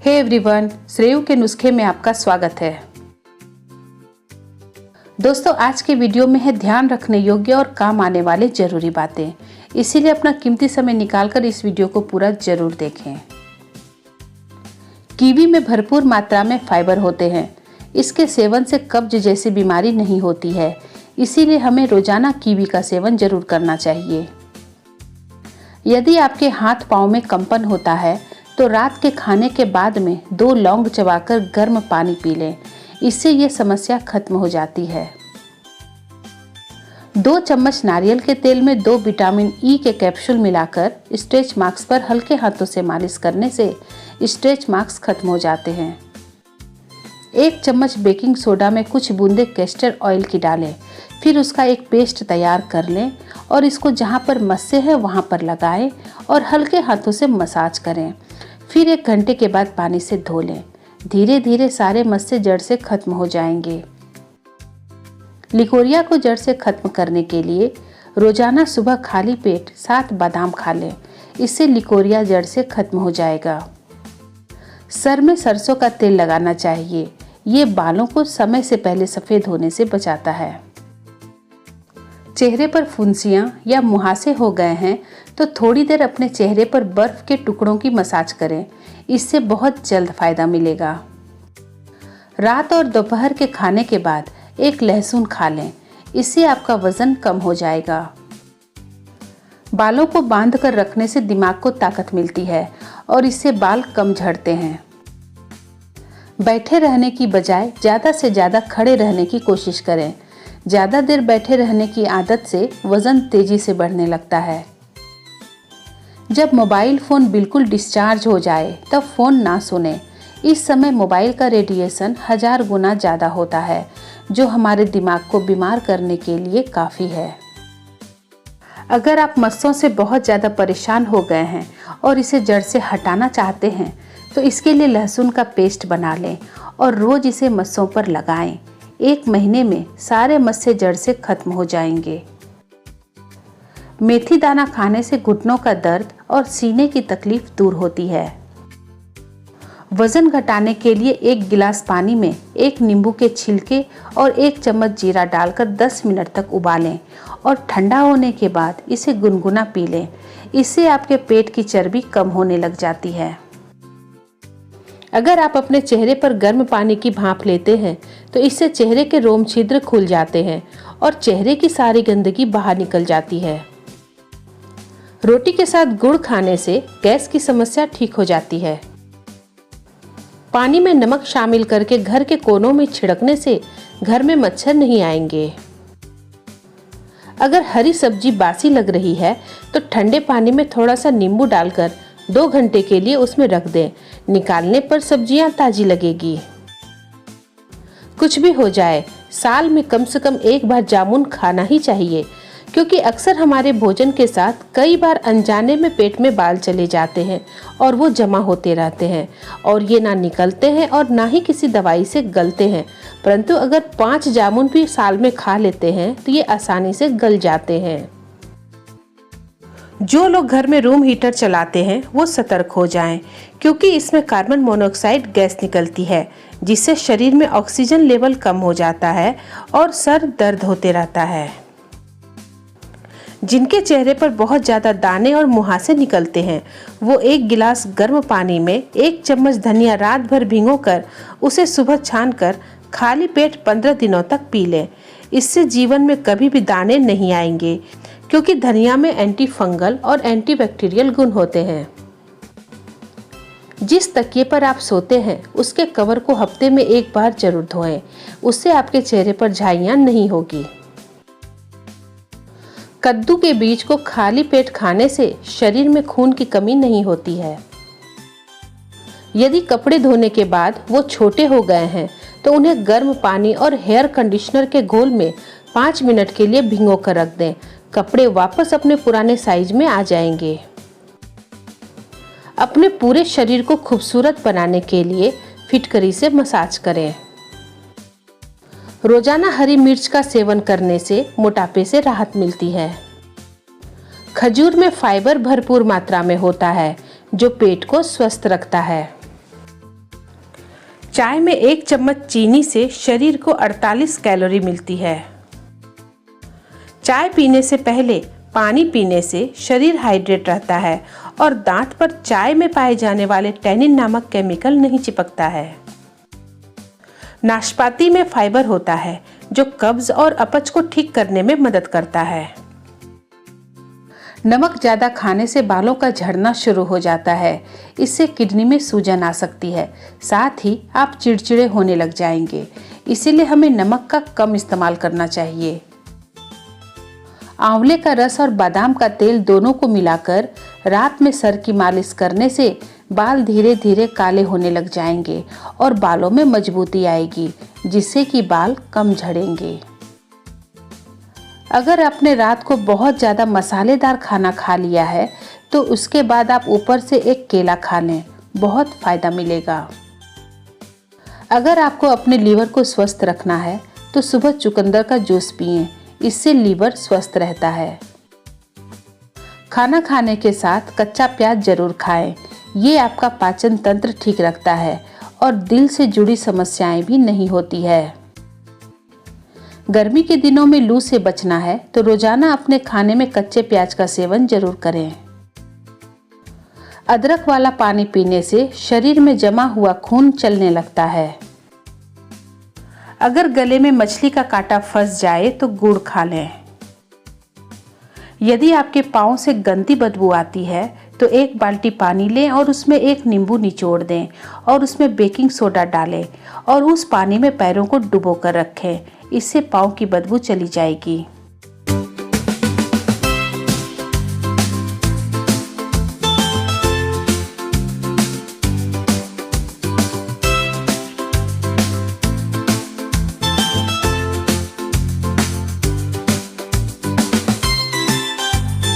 Hey everyone, Shreyu के नुस्खे में आपका स्वागत है। दोस्तों, आज के वीडियो में है ध्यान रखने योग्य और काम आने वाले जरूरी बातें, इसीलिए अपना कीमती समय निकालकर इस वीडियो को पूरा जरूर देखें। कीवी में भरपूर मात्रा में फाइबर होते हैं। इसके सेवन से कब्ज जैसी बीमारी नहीं होती है, इसीलिए हमें रोजाना कीवी का सेवन जरूर करना चाहिए। यदि आपके हाथ पांव में कंपन होता है तो रात के खाने के बाद में 2 लौंग चबाकर गर्म पानी पी लें, इससे ये समस्या खत्म हो जाती है। 2 चम्मच नारियल के तेल में 2 विटामिन ई के कैप्सूल मिलाकर स्ट्रेच मार्क्स पर हल्के हाथों से मालिश करने से स्ट्रेच मार्क्स खत्म हो जाते हैं। 1 चम्मच बेकिंग सोडा में कुछ बूंदे कैस्टर ऑयल की डालें, फिर उसका एक पेस्ट तैयार कर लें और इसको जहाँ पर मस्से है वहाँ पर लगाएं और हल्के हाथों से मसाज करें। फिर 1 घंटे के बाद पानी से धो लें। धीरे धीरे सारे मस्से जड़ से खत्म हो जाएंगे। लिकोरिया को जड़ से खत्म करने के लिए रोजाना सुबह खाली पेट 7 बादाम खा लें, इससे लिकोरिया जड़ से खत्म हो जाएगा। सर में सरसों का तेल लगाना चाहिए, ये बालों को समय से पहले सफ़ेद होने से बचाता है। चेहरे पर फुंसियां या मुहासे हो गए हैं तो थोड़ी देर अपने चेहरे पर बर्फ के टुकड़ों की मसाज करें, इससे बहुत जल्द फायदा मिलेगा। रात और दोपहर के खाने के बाद 1 लहसुन खा लें, इससे आपका वजन कम हो जाएगा। बालों को बांध कर रखने से दिमाग को ताकत मिलती है और इससे बाल कम झड़ते हैं। बैठे रहने की बजाय ज़्यादा से ज़्यादा खड़े रहने की कोशिश करें। ज़्यादा देर बैठे रहने की आदत से वज़न तेज़ी से बढ़ने लगता है। जब मोबाइल फ़ोन बिल्कुल डिस्चार्ज हो जाए तब फ़ोन ना सुनें। इस समय मोबाइल का रेडिएशन 1000 गुना ज़्यादा होता है, जो हमारे दिमाग को बीमार करने के लिए काफ़ी है। अगर आप मस्सों से बहुत ज़्यादा परेशान हो गए हैं और इसे जड़ से हटाना चाहते हैं तो इसके लिए लहसुन का पेस्ट बना लें और रोज़ इसे मस्सों पर लगाएं। 1 महीने में सारे मस्से जड़ से खत्म हो जाएंगे। मेथी दाना खाने से घुटनों का दर्द और सीने की तकलीफ दूर होती है। वजन घटाने के लिए 1 गिलास पानी में 1 नींबू के छिलके और 1 चम्मच जीरा डालकर 10 मिनट तक उबालें और ठंडा होने के बाद इसे गुनगुना पी लें। इससे आपके पेट की चर्बी कम होने लग जाती है। अगर आप अपने चेहरे पर गर्म पानी की भाप लेते हैं तो इससे चेहरे के रोम छिद्र खुल जाते हैं और चेहरे की सारी गंदगी बाहर निकल जाती है। रोटी के साथ गुड़ खाने से गैस की समस्या ठीक हो जाती है। पानी में नमक शामिल करके घर के कोनों में छिड़कने से घर में मच्छर नहीं आएंगे। अगर हरी सब्जी बासी लग रही है तो ठंडे पानी में थोड़ा सा नींबू डालकर 2 घंटे के लिए उसमें रख दें। निकालने पर सब्जियां ताजी लगेगी। कुछ भी हो जाए, साल में कम से कम 1 बार जामुन खाना ही चाहिए, क्योंकि अक्सर हमारे भोजन के साथ कई बार अनजाने में पेट में बाल चले जाते हैं और वो जमा होते रहते हैं और ये ना निकलते हैं और ना ही किसी दवाई से गलते हैं। परंतु अगर 5 जामुन भी साल में खा लेते हैं तो ये आसानी से गल जाते हैं। जो लोग घर में रूम हीटर चलाते हैं वो सतर्क हो जाएं, क्योंकि इसमें कार्बन मोनोऑक्साइड गैस निकलती है, जिससे शरीर में ऑक्सीजन लेवल कम हो जाता है और सर दर्द होते रहता है। जिनके चेहरे पर बहुत ज़्यादा दाने और मुहासे निकलते हैं वो 1 गिलास गर्म पानी में 1 चम्मच धनिया रात भर भिगोकर उसे सुबह छानकर खाली पेट 15 दिनों तक पी लें। इससे जीवन में कभी भी दाने नहीं आएंगे, क्योंकि धनिया में एंटी फंगल और एंटीबैक्टीरियल गुण होते हैं। जिस तकिए पर आप सोते हैं उसके कवर को हफ्ते में 1 बार जरूर धोएं, उससे आपके चेहरे पर झाइयाँ नहीं होगी। कद्दू के बीज को खाली पेट खाने से शरीर में खून की कमी नहीं होती है। यदि कपड़े धोने के बाद वो छोटे हो गए हैं तो उन्हें गर्म पानी और हेयर कंडीशनर के घोल में 5 मिनट के लिए भिगो कर रख दें। कपड़े वापस अपने पुराने साइज में आ जाएंगे। अपने पूरे शरीर को खूबसूरत बनाने के लिए फिटकरी से मसाज करें। रोजाना हरी मिर्च का सेवन करने से मोटापे से राहत मिलती है। खजूर में फाइबर भरपूर मात्रा में होता है जो पेट को स्वस्थ रखता है। चाय में 1 चम्मच चीनी से शरीर को 48 कैलोरी मिलती है। चाय पीने से पहले पानी पीने से शरीर हाइड्रेट रहता है और दांत पर चाय में पाए जाने वाले टैनिन नामक केमिकल नहीं चिपकता है। नाशपाती में फाइबर होता है जो कब्ज और अपच को ठीक करने में मदद करता है। नमक ज़्यादा खाने से बालों का झड़ना शुरू हो जाता है। इससे किडनी में सूजन आ सकती है, साथ ही आप चिड़चिड़े होने लग जाएंगे। इसीलिए हमें नमक का कम इस्तेमाल करना चाहिए। आंवले का रस और बादाम का तेल दोनों को मिलाकर रात में सर की मालिश करने से बाल धीरे धीरे काले होने लग जाएंगे और बालों में मजबूती आएगी, जिससे कि बाल कम झड़ेंगे। अगर आपने रात को बहुत ज़्यादा मसालेदार खाना खा लिया है तो उसके बाद आप ऊपर से एक केला खा लें, बहुत फ़ायदा मिलेगा। अगर आपको अपने लीवर को स्वस्थ रखना है तो सुबह चुकंदर का जूस पिएं, इससे लीवर स्वस्थ रहता है। खाना खाने के साथ कच्चा प्याज जरूर खाएं, ये आपका पाचन तंत्र ठीक रखता है और दिल से जुड़ी समस्याएं भी नहीं होती है। गर्मी के दिनों में लू से बचना है तो रोजाना अपने खाने में कच्चे प्याज का सेवन जरूर करें। अदरक वाला पानी पीने से शरीर में जमा हुआ खून चलने लगता है। अगर गले में मछली का कांटा फंस जाए तो गुड़ खा लें। यदि आपके पाँव से गंदी बदबू आती है तो 1 बाल्टी पानी लें और उसमें 1 नींबू निचोड़ दें और उसमें बेकिंग सोडा डालें और उस पानी में पैरों को डुबो कर रखें। इससे पाँव की बदबू चली जाएगी।